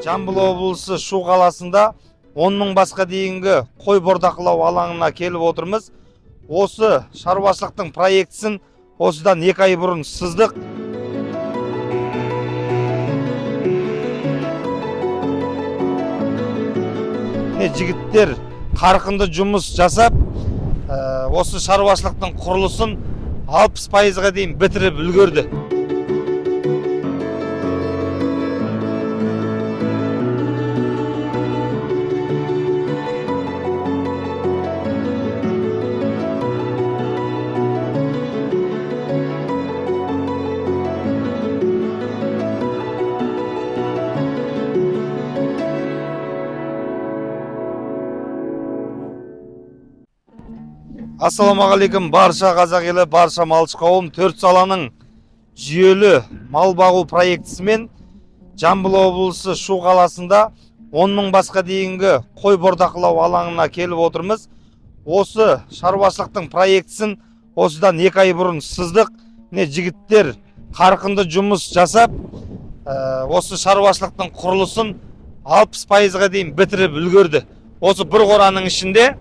Жамбыл облысы Шу қаласында 10 мың басқа дейінгі қой бордақылау алаңына келіп отырмыз. Осы шаруашылықтың проектісін осыдан 2 ай бұрын сыздық. Жігіттер қарқынды жұмыс жасап, осы шаруашылықтың құрылысын 60%-ға дейін бітіріп үлгерді. Ассалаумағалейкум, барша қазақ елі, барша малшы қауым. Төрт саланың жүйелі мал бағу проектісімен Жамбыл облысы Шу қаласында 10 мың басқа дейінгі қой бордақылау алаңына келіп отырмыз. Осы шаруашылықтың проектісін осыдан 2 ай бұрын сыздық. Жігіттер қарқынды жұмыс жасап, осы шаруашылықтың құрылысын 60%-ға дейін бітіріп үлгерді. Осы бір қораның ішінде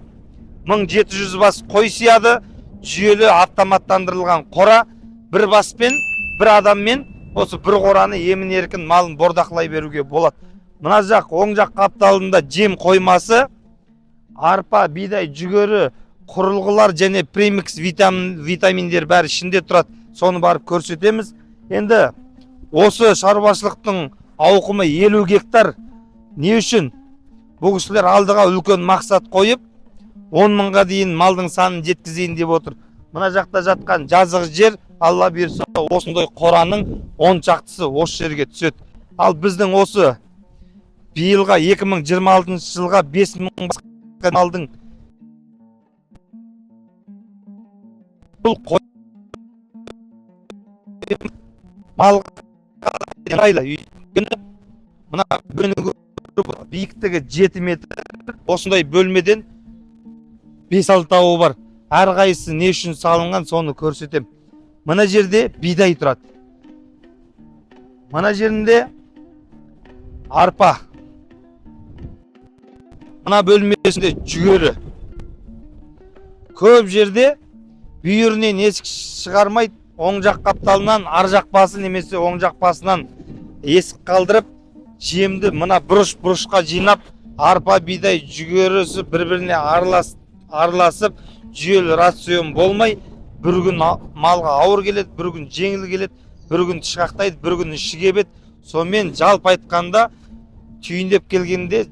1700 бас қой сияды, жүйелі автоматтандырылған қора, бір баспен, бір адаммен осы бір қораны емін-еркін малын бордақылай беруге болады. Мына жақ, оң жақ қапталында жем қоймасы, арпа, бидай, жүгері, құрылғылар және премикс витаминдер бәрі ішінде тұрады. Соны барып көрсетеміз. Енді осы шаруашылықтың ауқымы 50 гектар. Не үшін? Бұл кісілер алдыға үлкен мақсат қойып, 10 мыңға дейін малдың санын жеткізейін деп отыр. Мына жақта жатқан жазық жер, Алла берсе, осындай қораның 10 шақтысы осы жерге түседі. Ал біздің осы биылға 2026 жылға 5 мың басқа малдың бұл қой малға мына бөлігі биіктігі 7 метр. Осындай бөлмеден 5-6 тауы бар. Әрқайсысы не үшін салынған, соны көрсетем. Мына жерде бидай тұрады. Мына жерінде арпа. Мына бөлмесінде жүгері. Көп жерде бүйірінен есік шығармайды. Оң жақ қапталынан ар жақ басы немесе оң жақ басынан есік қалдырып, жемді мына бұрышқа жинап, арпа, бидай, жүгерісі бір-біріне араласып, жүйелі рацион болмай, бір күн малға ауыр келеді, бір күн жеңіл келеді, бір күн тышқақтайды, бір күн іші кебеді. Сонымен жалпы айтқанда, түйіндеп келгенде,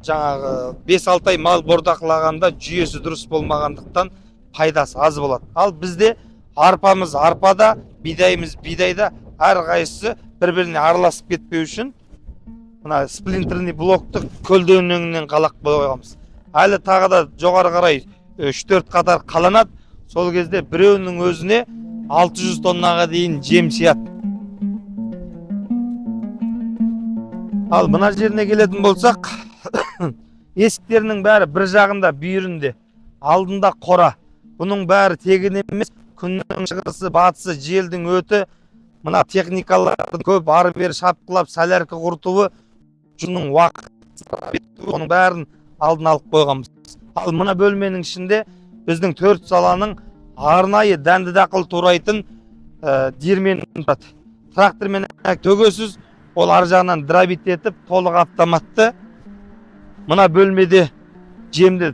жаңағы 5-6 ай мал бордақылағанда жүйесі дұрыс болмағандықтан пайдасы аз болады. Ал бізде арпамыз арпада, бидайымыз бидайда, әрқайсысы бір-біріне араласып кетпеу үшін мына сплинтерный блокты көлденеңінен қалақ қойғанбыз. Әлі тағы да жоғары қарай 3-4 қатар қаланады. Сол кезде біреуінің өзіне 600 тоннаға дейін жем сияды. Ал мына жеріне келетін болсақ, есіктерінің бәрі бір жағында бүйірінде, алдында қора. Бұның бәрі тегін емес, күннің шығысы, батысы, желдің өті, мына техникалардың көп ары-бері шапқылап, солярка құртуы, жүннің уақыты, оның бәрін алдын алып қойғанбыз. Ал мына бөлменің ішінде біздің 4 саланың арнайы дәнді дақыл турайтын диірмен тұрады. Трактормен төгесіз, ол ар жағынан дробит етіп, толық автоматты мына бөлмеде жемді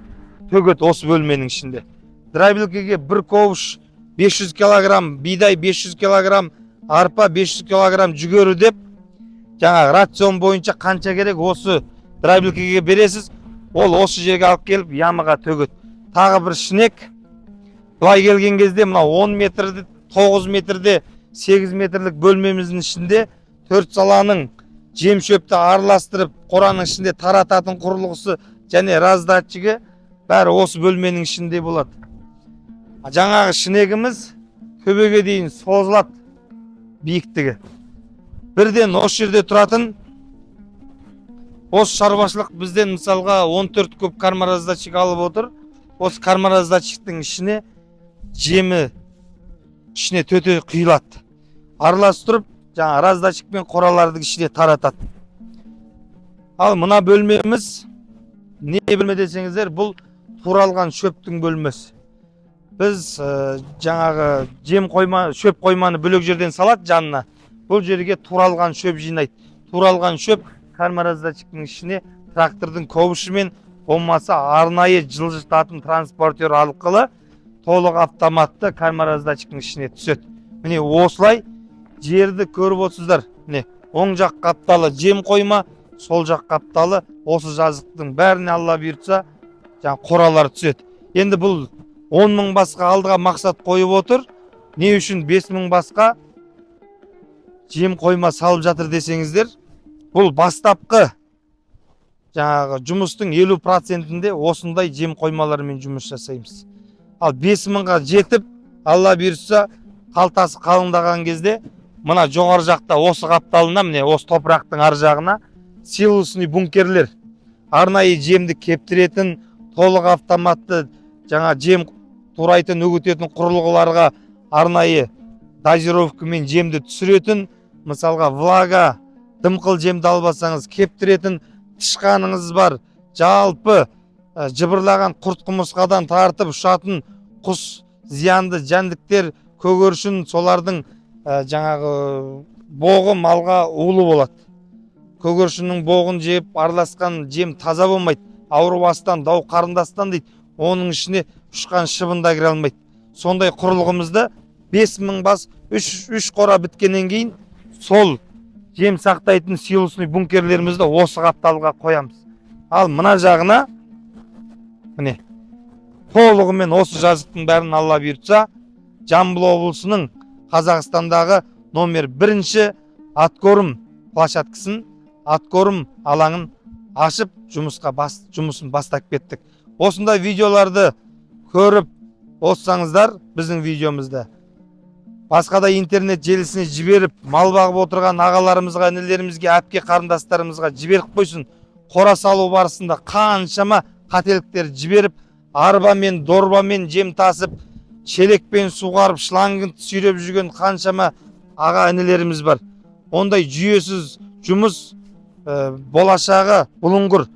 төгеді осы бөлменің ішінде. Дробилкеге бір ковш 500 килограмм бидай, 500 килограмм арпа, 500 килограмм жүгері деп, жаңа рацион бойынша қанша керек осы дробилкеге бересіз. Ол осы жерге алып келіп ямаға төгеді. Тағы бір шинек. Былай келген кезде мына 10 метрді, 9 метрде 8 метрлік бөлмеміздің ішінде 4 саланың жем шөпті араластырып, қораның ішінде тарататын құрылғысы және раздатчигі бәрі осы бөлменің ішінде болады. Жаңағы шинегіміз төбеге дейін созылады биіктігі. Бірден осы жерде тұратын осы шаруашылық бізден мысалға 14 көп кармараздатчик алып отыр. Осы кармараздатчиктің ішіне жемі ішіне төте құйылады. Араластырып, жаңа раздатчикпен қоралардың ішіне таратады. Ал мына бөлмеміз не бөлме десеңіздер, бұл туралған шөптің бөлмесі. Біз жаңағы шөп қойманы бөлек жерден салады жанына. Бұл жерге туралған шөп жинайды. Туралған шөп кармараздатчиктің ішіне трактордың көбішімен болмаса арнайы жылжытатын транспортер арқылы толық автоматты кармараздатчиктің ішіне түседі. Міне осылай жерді көріп отырсыздар. Міне оң жақ қапталы жем қойма, сол жақ қапталы осы жазықтың бәріне Алла бұйыртса жаңа қоралар түседі. Енді бұл 10 мың басқа алдыға мақсат қойып отыр. Не үшін 5 мың басқа жем қойма салып жатыр десеңіздер, бұл бастапқы жаңағы жұмыстың 50%-інде осындай жем қоймалармен жұмыс жасаймыз. Ал 5 мыңға жетіп, Алла бұйыртса қалтасы қалыңдаған кезде мына жоғары жақта осы қапталына, міне осы топырақтың ар жағына силосный бункерлер, арнайы жемді кептіретін, толық автоматты жаңа жем турайтын, үгітетін құрылғыларға арнайы дозировкамен жемді түсіретін, мысалға влага, дымқыл жемді албасаңыз кептіретін, тышқаныңыз бар, жалпы жыбырлаған құрт құмырсқадан тартып ұшатын құс, зиянды жәндіктер, көгершін, солардың жаңағы боғы малға улы болады. Көгершіннің боғын жеп араласқан жем таза болмайды. Ауру астан, дау қарындастан дейді. Оның ішіне ұшқан шыбын да кіре алмайды. Сондай құрылғымызды 5 мың бас 3 қора біткеннен кейін сол жем сақтайтын силосный бункерлерімізді осы қапталға қоямыз. Ал мына жағына міне толығымен осы жазықтың бәрін Алла бұйыртса Жамбыл облысының Қазақстандағы номер 1-ші аткорым площадкасын, аткорым алаңын ашып жұмысын бастап кеттік. Осындай видеоларды көріп отырсаңыздар, біздің видеомызды басқа да интернет желісіне жіберіп, мал бағып отырған ағаларымызға, інілерімізге, әпке қарындастарымызға жіберіп қойсын. Қора салу барысында қаншама қателіктер жіберіп, арбамен, дорбамен жем тасып, шелекпен суғарып, шлангын сүйреп жүрген қаншама аға інілеріміз бар. Ондай жүйесіз жұмыс болашағы бұлыңғыр,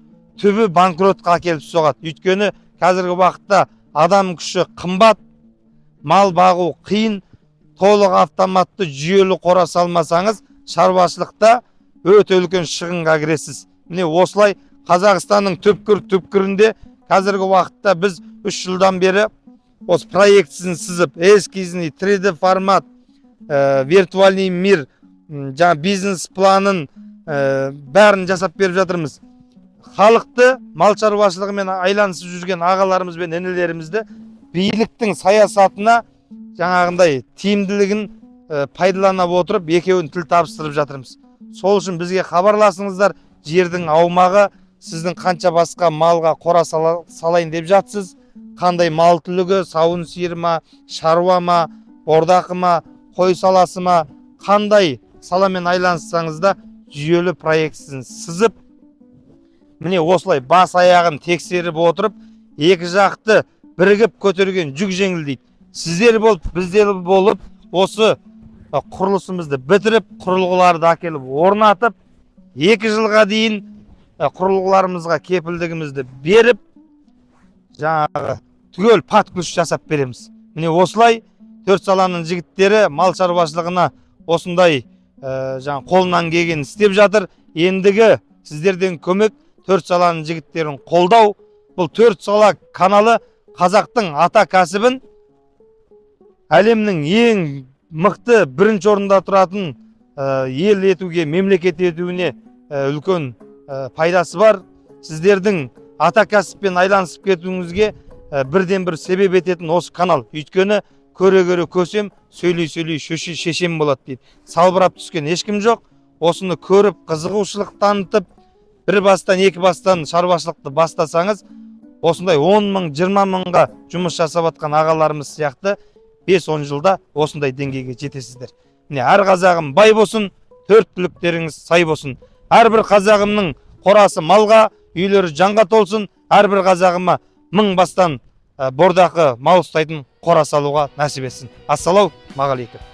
түбі банкротқа әкеліп соғады. Өйткені қазіргі уақытта адам күші қымбат, мал бағу қиын, толық автоматты жүйелі қора салмасаңыз, шаруашылықта өте үлкен шығынға кіресіз. Міне осылай Қазақстанның түпкір-түпкірінде қазіргі уақытта біз 3 жылдан бері осы проектісін сызып, эскизный 3D формат, виртуальный мир, жаңа бизнес планын бәрін жасап беріп жатырмыз. Халықты мал шаруашылығымен айланысып жүрген ағаларымыз бен інілерімізді биліктің саясатына жаңағындай тиімділігін пайдалана отырып, екеуін тіл табыстырып жатырмыз. Сол үшін бізге хабарласыңыздар, жердің аумағы, сіздің қанша басқа малға қора салайын деп жатсыз, қандай мал түлігі, сауын сиыр ма, шаруа ма, бордақы ма, қой саласы ма, қандай саламен айланыссаңыз да жүйелі проектісін сызып, міне осылай бас аяғын тексеріп отырып, екі жақты бірігіп көтерген жүк жеңілдейді. Сіздер болып, біздер болып, осы құрылысымызды бітіріп, құрылғыларды әкеліп орнатып, 2 жылға дейін құрылғыларымызға кепілдігімізді беріп, жаңағы түгел паткүш жасап береміз. Міне осылай 4 саланың жігіттері мал шаруашылығына осындай жаңа қолынан келген істеп жатыр. Ендігі сіздерден көмек 4 саланың жігіттерін қолдау. Бұл 4 сала каналы қазақтың ата кәсібін әлемнің ең мықты бірінші орында тұратын ел етуге, мемлекет етуіне үлкен пайдасы бар. Сіздердің ата кәсіппен айланысып кетуіңізге бірден бір себеп ететін осы канал. Өйткені көре-көре көсем, сөйлей-сөйлей шешем болады дейді. Салбырап түскен ешкім жоқ. Осыны көріп, қызығушылық танытып, бір бастан, екі бастан шаруашылықты бастасаңыз, осындай 10 мың, 20 мыңға жұмыс жасап атқан ағаларымыз сияқты 5-10 жылда осындай деңгейге жетесіздер. Міне, әр қазағым бай болсын, 4 түліктеріңіз сай болсын. Әрбір қазағымның қорасы малға, үйлері жанға толсын, әрбір қазағыма 1000 бастан бордақы мал ұстайтын қора салуға нәсіп етсін. Ассалаумағалейкум.